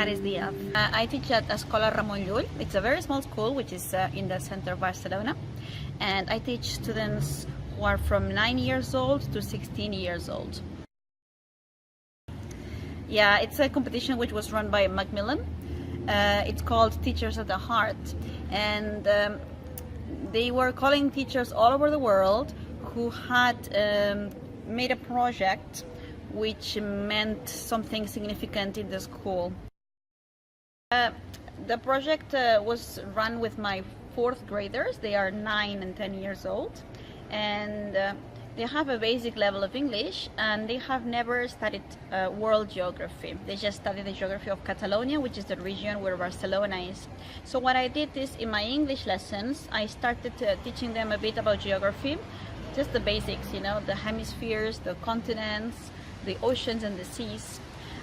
Cares Diaz. I teach at Escola Ramon Llull. It's a very small school which is in the center of Barcelona, and I teach students who are from 9 years old to 16 years old. Yeah, it's a competition which was run by Macmillan. It's called Teachers at the Heart, and they were calling teachers all over the world who had made a project which meant something significant in the school. The project was run with my fourth graders. They are 9 and 10 years old, and they have a basic level of English, and they have never studied world geography. They just studied the geography of Catalonia, which is the region where Barcelona is. So what I did is, in my English lessons, I started teaching them a bit about geography, just the basics, you know, the hemispheres, the continents, the oceans and the seas.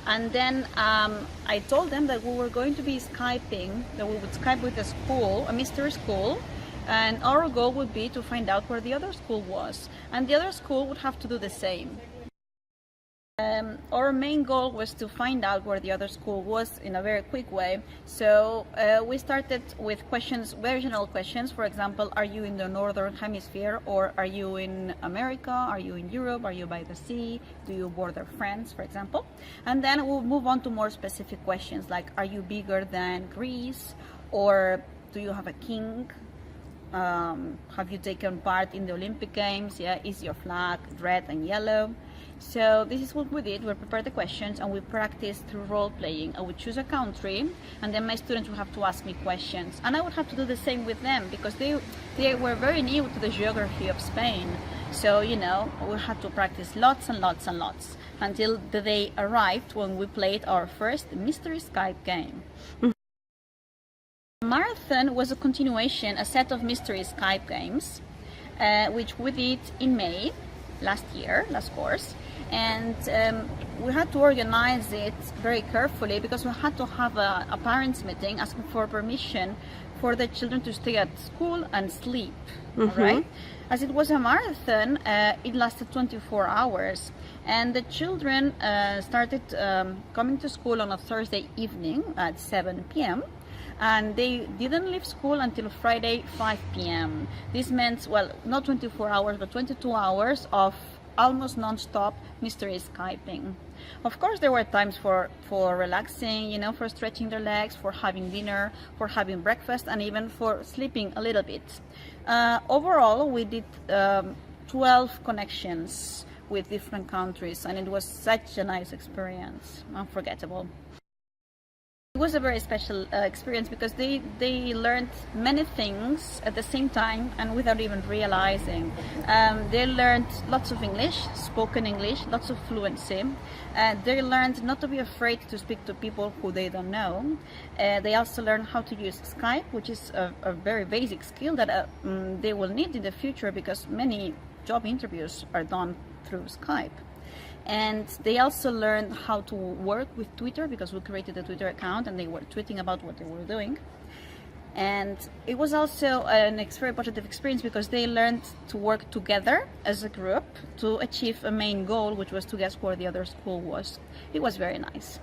And then I told them that we were going to be Skyping, that we would Skype with a school, a mystery school, and our goal would be to find out where the other school was, and the other school would have to do the same. Our main goal was to find out where the other school was in a very quick way. So we started with questions, very general questions. For example, are you in the northern hemisphere, or are you in America? Are you in Europe? Are you by the sea? Do you border France, for example? And then we'll move on to more specific questions, like, are you bigger than Greece? Or do you have a king? Have you taken part in the Olympic Games? Yeah, is your flag red and yellow? So this is what we did. We prepared the questions and we practiced through role playing. I would choose a country, and then my students would have to ask me questions, and I would have to do the same with them, because they were very new to the geography of Spain. So, you know, we had to practice lots and lots and lots until the day arrived when we played our first mystery Skype game. Marathon was a continuation, a set of mystery Skype games, which we did in May last course, and we had to organize it very carefully, because we had to have a parents meeting asking for permission for the children to stay at school and sleep. Right? As it was a marathon, it lasted 24 hours, and the children started coming to school on a Thursday evening at 7 p.m. and they didn't leave school until Friday 5 p.m. This meant, well, not 24 hours, but 22 hours of almost non-stop mystery Skyping. Of course, there were times for relaxing, you know, for stretching their legs, for having dinner, for having breakfast, and even for sleeping a little bit. Overall, we did 12 connections with different countries, and it was such a nice experience, unforgettable. It was a very special experience, because they learned many things at the same time and without even realizing. They learned lots of English, spoken English, lots of fluency. They learned not to be afraid to speak to people who they don't know. They also learned how to use Skype, which is a very basic skill that they will need in the future, because many job interviews are done through Skype. And they also learned how to work with Twitter, because we created a Twitter account and they were tweeting about what they were doing. And it was also a very positive experience, because they learned to work together as a group to achieve a main goal, which was to guess where the other school was. It was very nice.